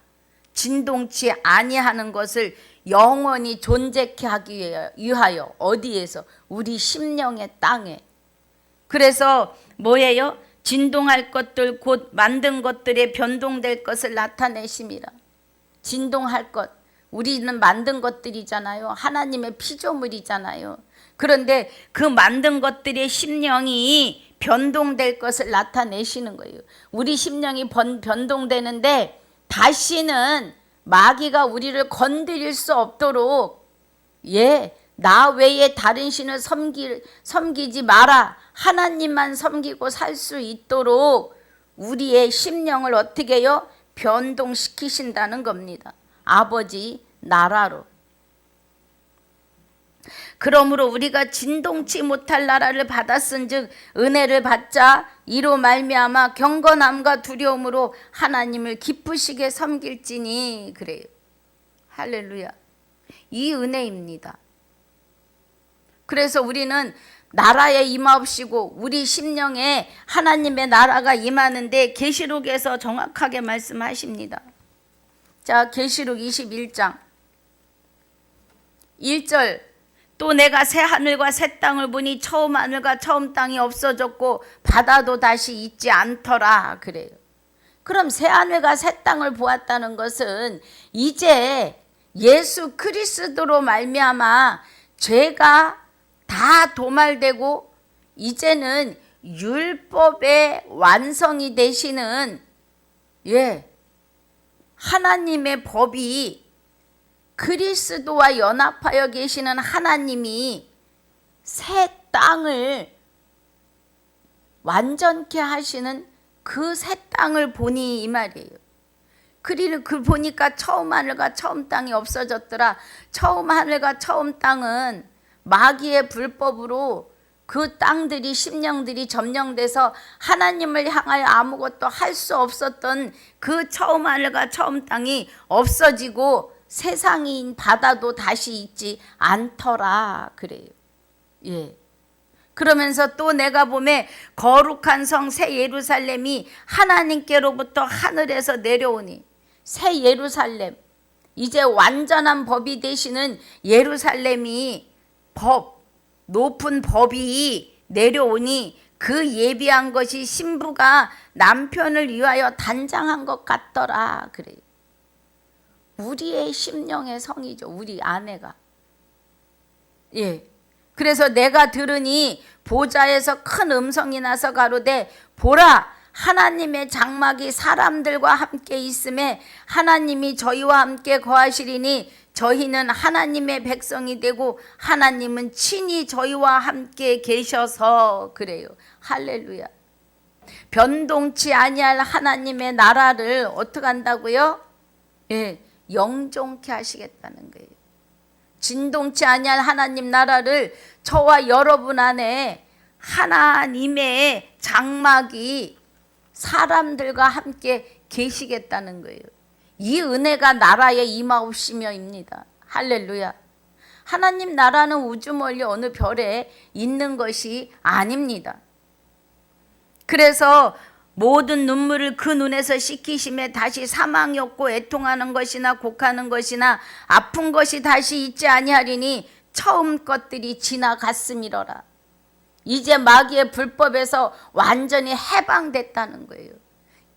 진동치 아니하는 것을 영원히 존재케 하기 위하여 어디에서? 우리 심령의 땅에. 그래서 뭐예요? 진동할 것들 곧 만든 것들에 변동될 것을 나타내심이라. 진동할 것, 우리는 만든 것들이잖아요. 하나님의 피조물이잖아요. 그런데 그 만든 것들의 심령이 변동될 것을 나타내시는 거예요. 우리 심령이 변동되는데 다시는 마귀가 우리를 건드릴 수 없도록 나 외에 다른 신을 섬기지 마라. 하나님만 섬기고 살 수 있도록 우리의 심령을 어떻게 해요? 변동시키신다는 겁니다. 아버지 나라로. 그러므로 우리가 진동치 못할 나라를 받았은즉 은혜를 받자 이로 말미암아 경건함과 두려움으로 하나님을 기쁘시게 섬길지니 그래요. 할렐루야. 이 은혜입니다. 그래서 우리는 나라에 임하옵시고 우리 심령에 하나님의 나라가 임하는데 계시록에서 정확하게 말씀하십니다. 자, 계시록 21장 1절 또 내가 새 하늘과 새 땅을 보니 처음 하늘과 처음 땅이 없어졌고 바다도 다시 있지 않더라 그래요. 그럼 새 하늘과 새 땅을 보았다는 것은 이제 예수 그리스도로 말미암아 죄가 다 도말되고 이제는 율법의 완성이 되시는 하나님의 법이 그리스도와 연합하여 계시는 하나님이 새 땅을 완전케 하시는 그 새 땅을 보니 이 말이에요. 그리고 그 보니까 처음 하늘과 처음 땅이 없어졌더라. 처음 하늘과 처음 땅은 마귀의 불법으로 그 땅들이 심령들이 점령돼서 하나님을 향하여 아무것도 할 수 없었던 그 처음 하늘과 처음 땅이 없어지고 세상인 바다도 다시 있지 않더라 그래요. 그러면서 또 내가 보매 거룩한 성 새 예루살렘이 하나님께로부터 하늘에서 내려오니 새 예루살렘 이제 완전한 법이 되시는 예루살렘이 높은 법이 내려오니 그 예비한 것이 신부가 남편을 위하여 단장한 것 같더라 그래요. 우리의 심령의 성이죠. 우리 아내가. 그래서 내가 들으니 보좌에서 큰 음성이 나서 가로되 보라 하나님의 장막이 사람들과 함께 있음에 하나님이 저희와 함께 거하시리니 저희는 하나님의 백성이 되고 하나님은 친히 저희와 함께 계셔서 그래요. 할렐루야. 변동치 아니할 하나님의 나라를 어떻게 한다고요? 영종케 하시겠다는 거예요. 진동치 아니할 하나님 나라를 저와 여러분 안에 하나님의 장막이 사람들과 함께 계시겠다는 거예요. 이 은혜가 나라에 임하옵시며입니다. 할렐루야. 하나님 나라는 우주 멀리 어느 별에 있는 것이 아닙니다. 그래서 모든 눈물을 그 눈에서 씻기심에 다시 사망이 없고 애통하는 것이나 곡하는 것이나 아픈 것이 다시 있지 아니하리니 처음 것들이 지나갔음이로라. 이제 마귀의 불법에서 완전히 해방됐다는 거예요.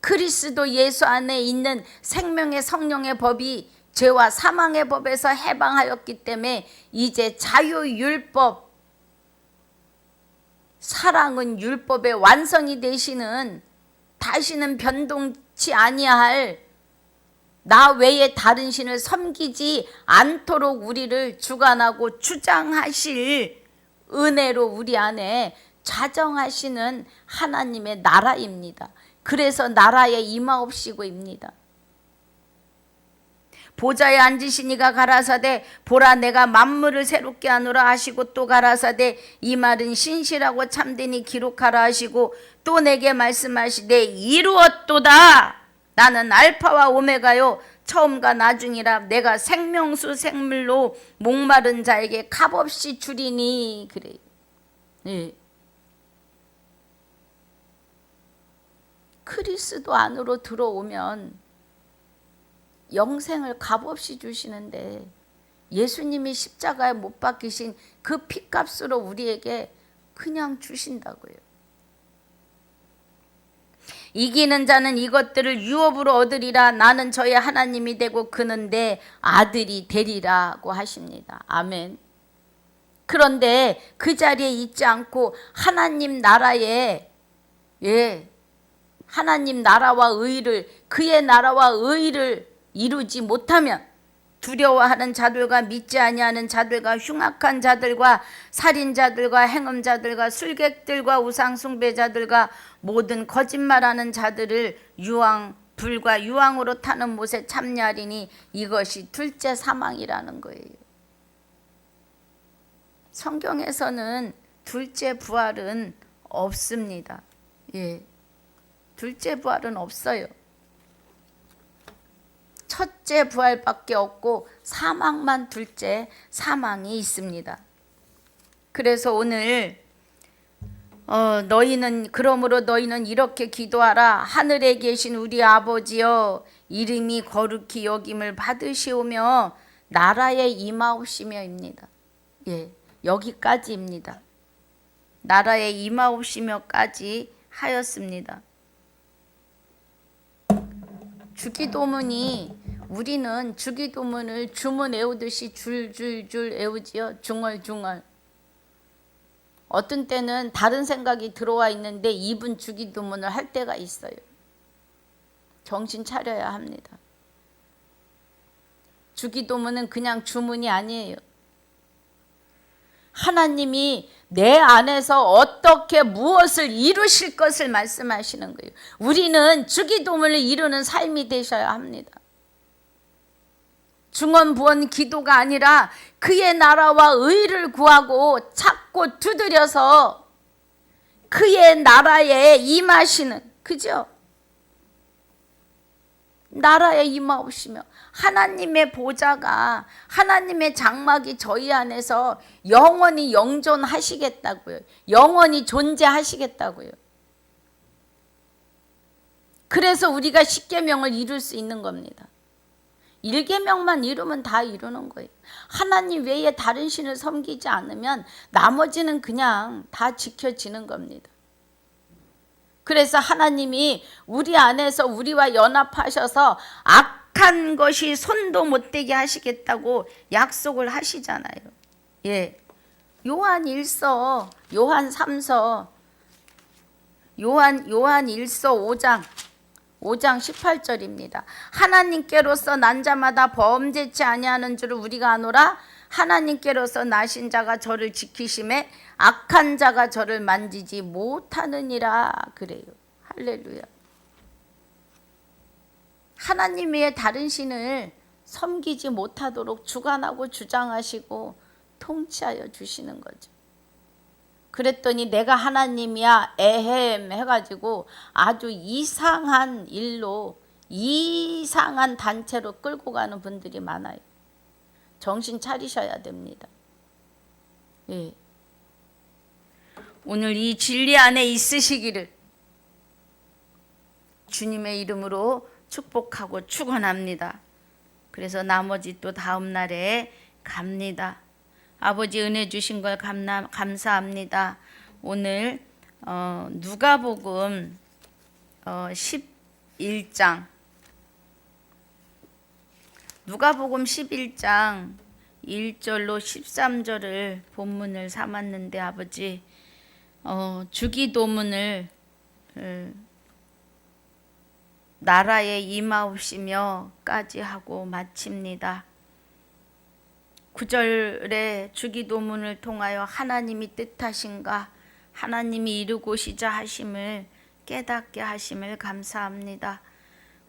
그리스도 예수 안에 있는 생명의 성령의 법이 죄와 사망의 법에서 해방하였기 때문에 이제 자유율법, 사랑은 율법의 완성이 되시는 다시는 변동치 아니할 나 외에 다른 신을 섬기지 않도록 우리를 주관하고 주장하실 은혜로 우리 안에 자정하시는 하나님의 나라입니다. 그래서 나라에 임하옵시고입니다. 보좌에 앉으시니가 가라사대 보라 내가 만물을 새롭게 하노라 하시고 또 가라사대 이 말은 신실하고 참되니 기록하라 하시고 또 내게 말씀하시되 이루었도다. 나는 알파와 오메가요 처음과 나중이라. 내가 생명수 생물로 목마른 자에게 값없이 주리니. 그래요. 그리스도 안으로 들어오면 영생을 값없이 주시는데 예수님이 십자가에 못 박히신 그 피값으로 우리에게 그냥 주신다고요. 이기는 자는 이것들을 유업으로 얻으리라. 나는 저의 하나님이 되고 그는 내 아들이 되리라고 하십니다. 아멘. 그런데 그 자리에 있지 않고 하나님 나라에 하나님 나라와 의를 그의 나라와 의를 이루지 못하면 두려워하는 자들과 믿지 아니하는 자들과 흉악한 자들과 살인자들과 행음자들과 술객들과 우상숭배자들과 모든 거짓말하는 자들을 불과 유황으로 타는 못에 참여하리니 이것이 둘째 사망이라는 거예요. 성경에서는 둘째 부활은 없습니다. 둘째 부활은 없어요. 첫째 부활밖에 없고 사망만 둘째 사망이 있습니다. 그래서 오늘 그러므로 너희는 이렇게 기도하라. 하늘에 계신 우리 아버지여 이름이 거룩히 여김을 받으시오며 나라에 임하옵시며입니다. 여기까지입니다. 나라에 임하옵시며까지 하였습니다. 주기도문이 우리는 주기도문을 주문 외우듯이 줄줄줄 외우지요. 중얼중얼. 어떤 때는 다른 생각이 들어와 있는데 입은 주기도문을 할 때가 있어요. 정신 차려야 합니다. 주기도문은 그냥 주문이 아니에요. 하나님이 내 안에서 어떻게 무엇을 이루실 것을 말씀하시는 거예요. 우리는 주기도문을 이루는 삶이 되셔야 합니다. 중언부언 기도가 아니라 그의 나라와 의를 구하고 찾고 두드려서 그의 나라에 임하시는, 그죠? 나라에 임하옵시며 하나님의 보좌가, 하나님의 장막이 저희 안에서 영원히 영존하시겠다고요. 영원히 존재하시겠다고요. 그래서 우리가 십계명을 이룰 수 있는 겁니다. 1계명만 이루면 다 이루는 거예요. 하나님 외에 다른 신을 섬기지 않으면 나머지는 그냥 다 지켜지는 겁니다. 그래서 하나님이 우리 안에서 우리와 연합하셔서 악한 것이 손도 못 대게 하시겠다고 약속을 하시잖아요. 예. 요한 1서, 요한 3서, 요한 1서 5장 18절입니다. 하나님께로서 난 자마다 범죄치 아니하는 줄을 우리가 아노라. 하나님께로서 나신 자가 저를 지키심에 악한 자가 저를 만지지 못하느니라. 그래요. 할렐루야. 하나님 외에 다른 신을 섬기지 못하도록 주관하고 주장하시고 통치하여 주시는 거죠. 그랬더니 내가 하나님이야 에헴 해가지고 아주 이상한 일로, 이상한 단체로 끌고 가는 분들이 많아요. 정신 차리셔야 됩니다. 예. 오늘 이 진리 안에 있으시기를 주님의 이름으로 축복하고 축원합니다. 그래서 나머지 또 다음 날에 갑니다. 아버지 은혜 주신 걸 감사합니다. 오늘 누가복음 11장 누가복음 11장 1절로 13절을 본문을 삼았는데 아버지 주기도문을 나라에 임하옵시며까지 하고 마칩니다. 9절에 주기도문을 통하여 하나님이 뜻하신가, 하나님이 이루고시자 하심을 깨닫게 하심을 감사합니다.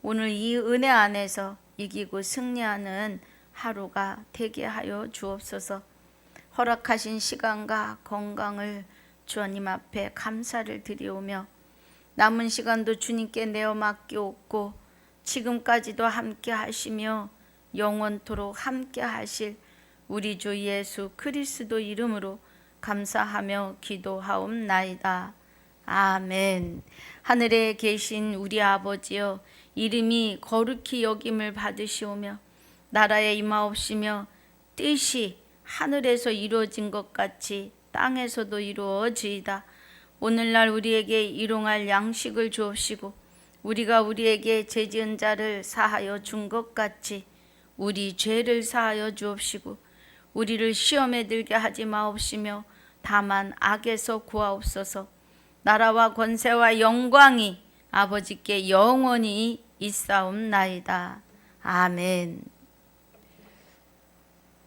오늘 이 은혜 안에서 이기고 승리하는 하루가 되게 하여 주옵소서. 허락하신 시간과 건강을 주님 앞에 감사를 드리오며 남은 시간도 주님께 내어 맡기옵고 지금까지도 함께 하시며 영원토록 함께 하실 우리 주 예수 그리스도 이름으로 감사하며 기도하옵나이다. 아멘. 하늘에 계신 우리 아버지여, 이름이 거룩히 여김을 받으시오며 나라에 임하옵시며 뜻이 하늘에서 이루어진 것 같이 땅에서도 이루어지이다. 오늘날 우리에게 일용할 양식을 주옵시고 우리가 우리에게 죄지은 자를 사하여 준 것 같이 우리 죄를 사하여 주옵시고 우리를 시험에 들게 하지 마옵시며 다만 악에서 구하옵소서. 나라와 권세와 영광이 아버지께 영원히 있사옵나이다. 아멘.